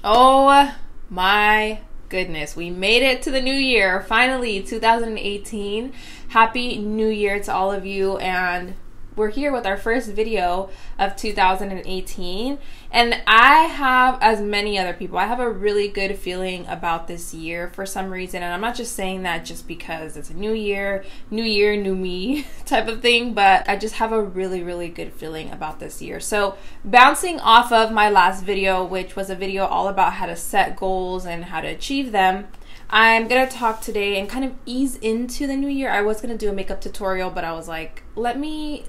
Oh my goodness, we made it to the new year. Finally, 2018. Happy New Year to all of you, and we're here with our first video of 2018, and I have, as many other people, I have a really good feeling about this year for some reason, and I'm not just saying that just because it's a new year, new me type of thing, but I just have a really good feeling about this year. So bouncing off of my last video, which was a video all about how to set goals and how to achieve them, I'm gonna talk today and kind of ease into the new year. I was gonna do a makeup tutorial, but I was like, let me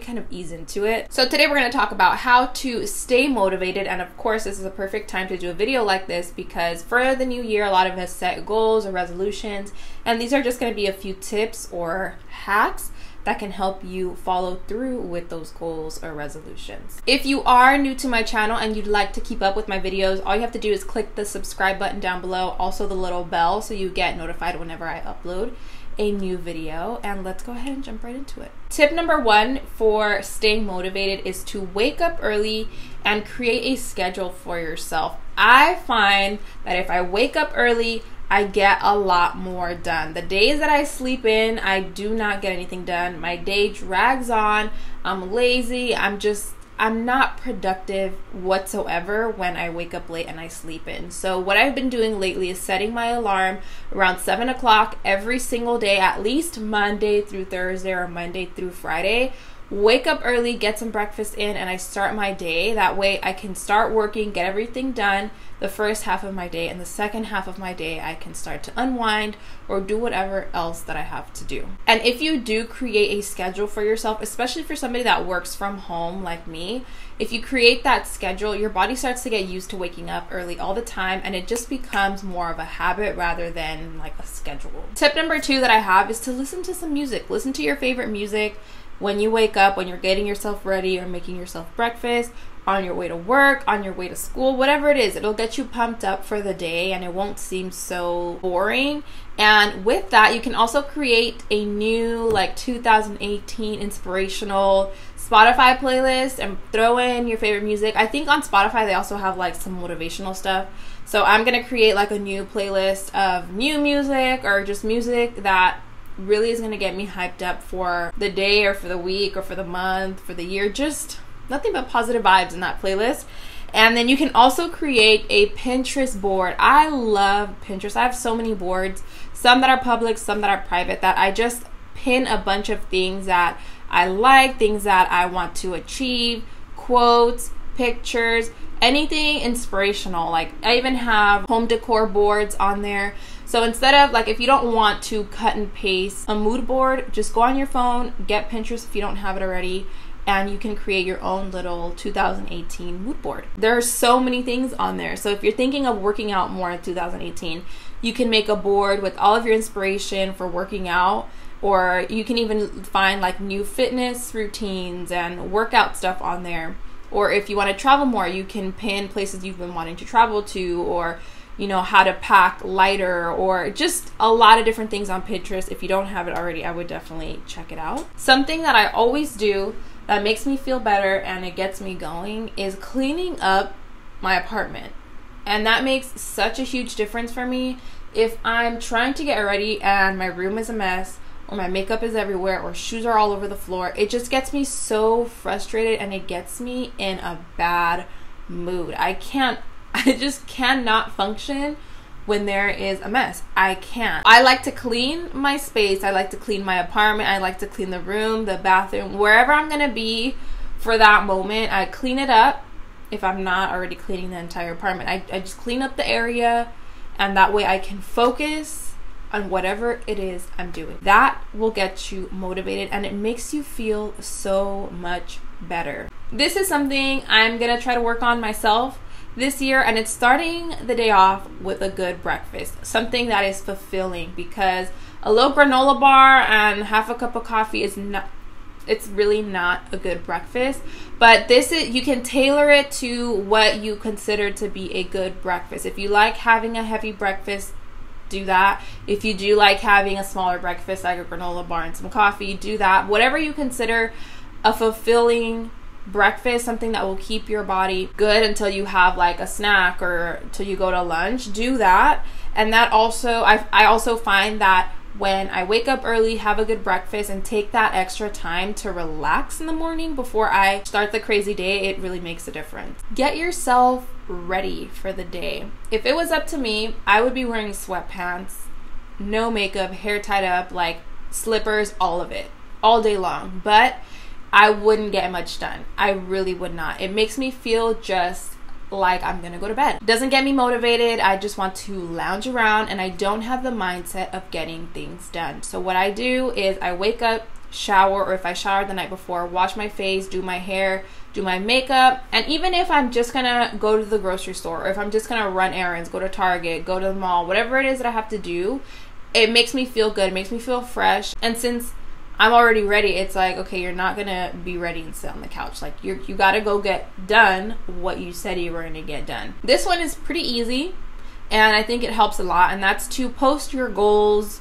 kind of ease into it. So today we're going to talk about how to stay motivated, and of course this is a perfect time to do a video like this because for the new year a lot of us set goals or resolutions, and these are just going to be a few tips or hacks that can help you follow through with those goals or resolutions. If you are new to my channel and you'd like to keep up with my videos, all you have to do is click the subscribe button down below, also the little bell, so you get notified whenever I upload a new video. And let's go ahead and jump right into it. Tip number one for staying motivated is to wake up early and create a schedule for yourself. I find that if I wake up early, I get a lot more done. The days that I sleep in, I do not get anything done. My day drags on. I'm lazy. I'm not productive whatsoever when I wake up late and I sleep in. So what I've been doing lately is setting my alarm around 7 o'clock every single day, at least Monday through Thursday or Monday through Friday. Wake up early, get some breakfast in, and I start my day. That way I can start working, get everything done the first half of my day, and the second half of my day I can start to unwind or do whatever else that I have to do. And if you do create a schedule for yourself, especially for somebody that works from home like me, if you create that schedule, your body starts to get used to waking up early all the time, and it just becomes more of a habit rather than like a schedule. Tip number two that I have is to listen to some music. Listen to your favorite music when you wake up, when you're getting yourself ready or making yourself breakfast, on your way to work, on your way to school, whatever it is. It'll get you pumped up for the day and it won't seem so boring. And with that, you can also create a new like 2018 inspirational Spotify playlist and throw in your favorite music. I think on Spotify they also have like some motivational stuff. So I'm gonna create like a new playlist of new music or just music that really is gonna get me hyped up for the day or for the week or for the month, for the year. Just nothing but positive vibes in that playlist. And then you can also create a Pinterest board. I love Pinterest. I have so many boards, some that are public, some that are private, that I just pin a bunch of things that I like, things that I want to achieve, quotes, pictures, anything inspirational. Like I even have home decor boards on there. So instead of like, if you don't want to cut and paste a mood board, just go on your phone, get Pinterest if you don't have it already, and you can create your own little 2018 mood board. There are so many things on there. So if you're thinking of working out more in 2018, you can make a board with all of your inspiration for working out, or you can even find like new fitness routines and workout stuff on there. Or if you want to travel more, you can pin places you've been wanting to travel to, or you know, how to pack lighter, or just a lot of different things on Pinterest. If you don't have it already, I would definitely check it out. Something that I always do that makes me feel better and it gets me going is cleaning up my apartment. And that makes such a huge difference for me. If I'm trying to get ready and my room is a mess, or my makeup is everywhere, or shoes are all over the floor, it just gets me so frustrated and it gets me in a bad mood. I just cannot function when there is a mess. I can't. I like to clean my space. I like to clean my apartment. I like to clean the room, the bathroom, wherever I'm gonna be for that moment. I clean it up if I'm not already cleaning the entire apartment. I just clean up the area, and that way I can focus on whatever it is I'm doing. That will get you motivated and it makes you feel so much better. This is something I'm gonna try to work on myself this year, and it's starting the day off with a good breakfast, something that is fulfilling, because a little granola bar and half a cup of coffee is not, it's really not a good breakfast. But this is, you can tailor it to what you consider to be a good breakfast. If you like having a heavy breakfast, do that. If you do like having a smaller breakfast like a granola bar and some coffee, do that. Whatever you consider a fulfilling breakfast, something that will keep your body good until you have like a snack or till you go to lunch, do that. And that also, I also find that when I wake up early, have a good breakfast, and take that extra time to relax in the morning before I start the crazy day, it really makes a difference. Get yourself ready for the day. If it was up to me, I would be wearing sweatpants, no makeup, hair tied up, like slippers, all of it, all day long. But I wouldn't get much done. I really would not. It makes me feel just like I'm gonna go to bed. It doesn't get me motivated. I just want to lounge around, and I don't have the mindset of getting things done. So what I do is I wake up, shower, or if I showered the night before, wash my face, do my hair, do my makeup. And even if I'm just gonna go to the grocery store, or if I'm just gonna run errands, go to Target, go to the mall, whatever it is that I have to do, it makes me feel good. It makes me feel fresh. And since I'm already ready, it's like, okay, you're not gonna be ready and sit on the couch. Like you gotta go get done what you said you were gonna get done. This one is pretty easy, and I think it helps a lot, and that's to post your goals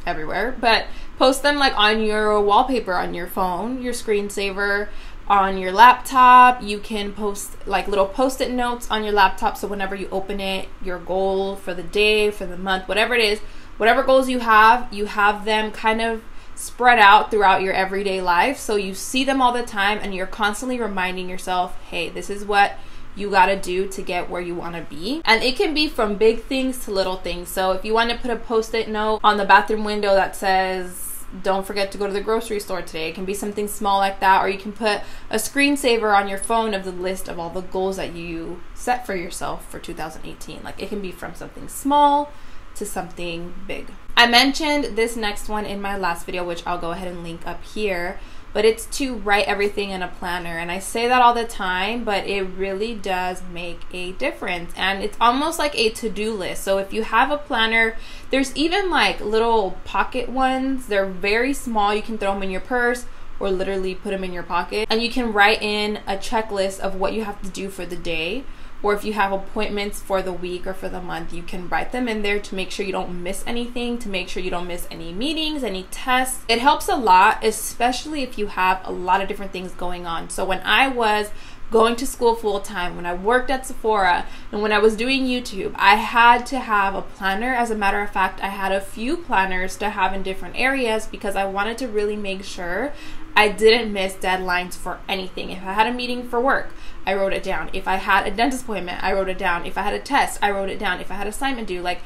everywhere, but post them like on your wallpaper on your phone, your screensaver, on your laptop. You can post like little post-it notes on your laptop, so whenever you open it, your goal for the day, for the month, whatever it is, whatever goals you have them kind of spread out throughout your everyday life, so you see them all the time and you're constantly reminding yourself, hey, this is what you got to do to get where you want to be. And it can be from big things to little things. So if you want to put a post-it note on the bathroom window that says, don't forget to go to the grocery store today, it can be something small like that. Or you can put a screensaver on your phone of the list of all the goals that you set for yourself for 2018. Like it can be from something small to something big. I mentioned this next one in my last video, which I'll go ahead and link up here, but it's to write everything in a planner. And I say that all the time, but it really does make a difference. And it's almost like a to-do list. So if you have a planner, there's even like little pocket ones. They're very small. You can throw them in your purse or literally put them in your pocket. And you can write in a checklist of what you have to do for the day. Or if you have appointments for the week or for the month, you can write them in there to make sure you don't miss anything, to make sure you don't miss any meetings, any tests. It helps a lot, especially if you have a lot of different things going on. So when I was going to school full time, when I worked at Sephora, and when I was doing YouTube, I had to have a planner. As a matter of fact, I had a few planners to have in different areas because I wanted to really make sure I didn't miss deadlines for anything. If I had a meeting for work, I wrote it down. If I had a dentist appointment, I wrote it down. If I had a test, I wrote it down. If I had an assignment due, like,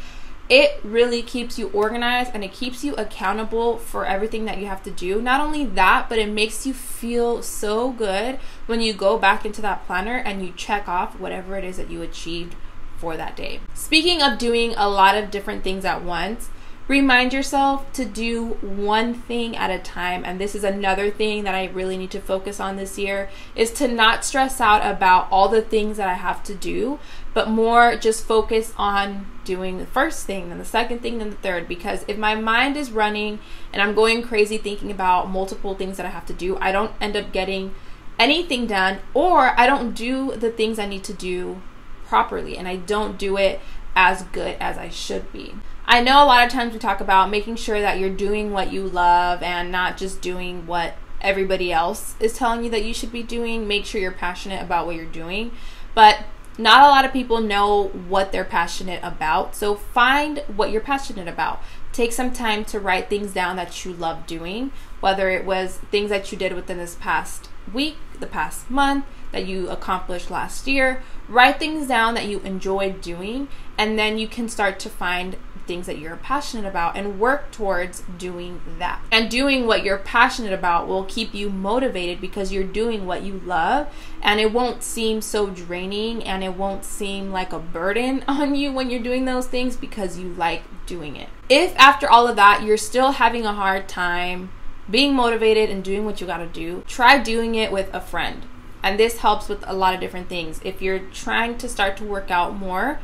it really keeps you organized and it keeps you accountable for everything that you have to do. Not only that, but it makes you feel so good when you go back into that planner and you check off whatever it is that you achieved for that day. Speaking of doing a lot of different things at once, remind yourself to do one thing at a time. And this is another thing that I really need to focus on this year, is to not stress out about all the things that I have to do, but more just focus on doing the first thing, then the second thing, then the third. Because if my mind is running and I'm going crazy thinking about multiple things that I have to do, I don't end up getting anything done, or I don't do the things I need to do properly, and I don't do it as good as I should be. I know a lot of times we talk about making sure that you're doing what you love and not just doing what everybody else is telling you that you should be doing. Make sure you're passionate about what you're doing, but not a lot of people know what they're passionate about. So find what you're passionate about. Take some time to write things down that you love doing, whether it was things that you did within this past week, the past month, that you accomplished last year. Write things down that you enjoyed doing, and then you can start to find things that you're passionate about and work towards doing that. And doing what you're passionate about will keep you motivated because you're doing what you love, and it won't seem so draining and it won't seem like a burden on you when you're doing those things because you like doing it. If after all of that you're still having a hard time being motivated and doing what you gotta do, try doing it with a friend. And this helps with a lot of different things. If you're trying to start to work out more,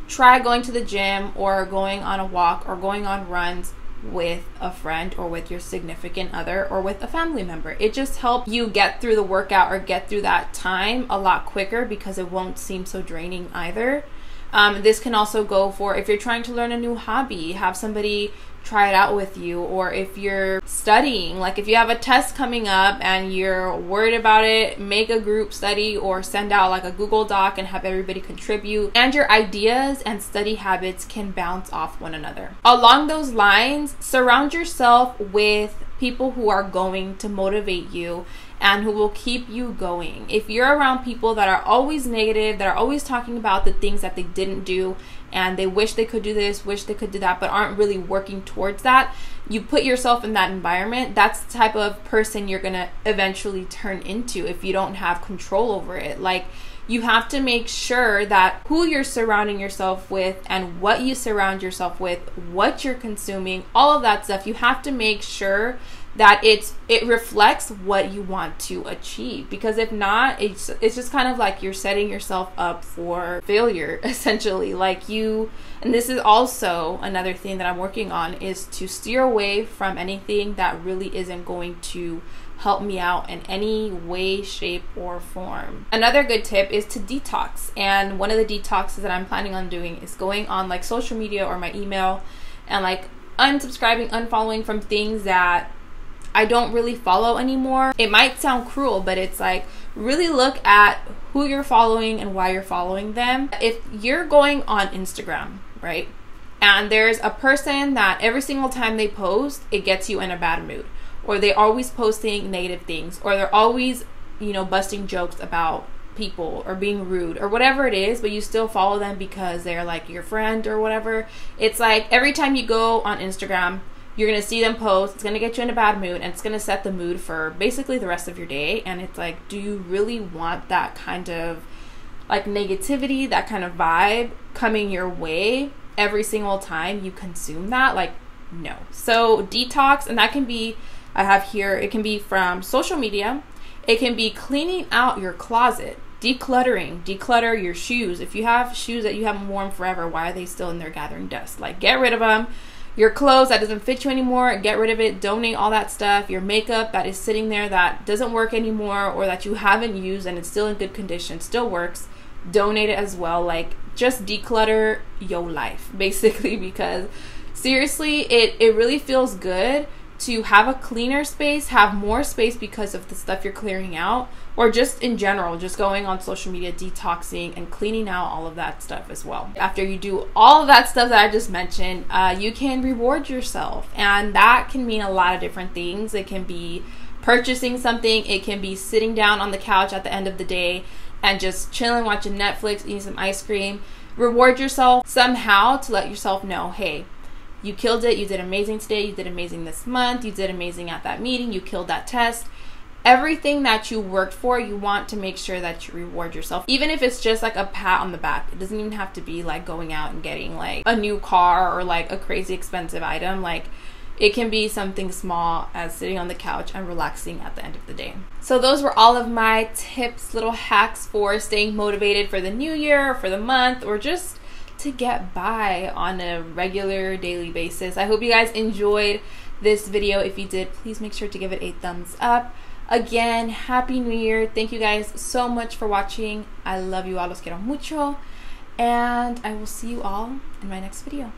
try going to the gym or going on a walk or going on runs with a friend or with your significant other or with a family member. It just helps you get through the workout or get through that time a lot quicker because it won't seem so draining either. This can also go for if you're trying to learn a new hobby, have somebody try it out with you. Or if you're studying, like if you have a test coming up and you're worried about it, make a group study or send out like a Google Doc and have everybody contribute. And your ideas and study habits can bounce off one another. Along those lines, surround yourself with people who are going to motivate you and who will keep you going. If you're around people that are always negative, that are always talking about the things that they didn't do and they wish they could do this, wish they could do that, but aren't really working towards that, you put yourself in that environment, that's the type of person you're gonna eventually turn into if you don't have control over it. Like, you have to make sure that who you're surrounding yourself with and what you surround yourself with, what you're consuming, all of that stuff, you have to make sure that it reflects what you want to achieve. Because if not, it's just kind of like you're setting yourself up for failure, essentially. Like and this is also another thing that I'm working on, is to steer away from anything that really isn't going to help me out in any way, shape, or form. Another good tip is to detox. And one of the detoxes that I'm planning on doing is going on like social media or my email and like unsubscribing, unfollowing from things that I don't really follow anymore. It might sound cruel, but it's like, really look at who you're following and why you're following them. If you're going on Instagram, right, and there's a person that every single time they post, it gets you in a bad mood, or they're always posting negative things, or they're always, you know, busting jokes about people or being rude or whatever it is, but you still follow them because they're like your friend or whatever. It's like every time you go on Instagram, you're going to see them post, it's going to get you in a bad mood, and it's going to set the mood for basically the rest of your day. And it's like, do you really want that kind of like negativity, that kind of vibe coming your way every single time you consume that? Like, no. So detox, and that can be, I have here, it can be from social media, it can be cleaning out your closet, declutter your shoes. If you have shoes that you haven't worn forever, why are they still in there gathering dust? Like, get rid of them. Your clothes that doesn't fit you anymore, get rid of it, donate all that stuff. Your makeup that is sitting there that doesn't work anymore, or that you haven't used and it's still in good condition, still works, donate it as well. Like, just declutter your life, basically, because seriously, it really feels good to have a cleaner space, have more space because of the stuff you're clearing out, or just in general, just going on social media, detoxing and cleaning out all of that stuff as well. After you do all of that stuff that I just mentioned, you can reward yourself, and that can mean a lot of different things. It can be purchasing something, it can be sitting down on the couch at the end of the day and just chilling, watching Netflix, eating some ice cream. Reward yourself somehow to let yourself know, hey, you killed it, you did amazing today, you did amazing this month, you did amazing at that meeting, you killed that test. Everything that you worked for, you want to make sure that you reward yourself. Even if it's just like a pat on the back. It doesn't even have to be like going out and getting like a new car or like a crazy expensive item. Like, it can be something small as sitting on the couch and relaxing at the end of the day. So those were all of my tips, little hacks for staying motivated for the new year, for the month, or just to get by on a regular daily basis. I hope you guys enjoyed this video. If you did, please make sure to give it a thumbs up. Again, Happy New Year. Thank you guys so much for watching. I love you all. Los quiero mucho. And I will see you all in my next video.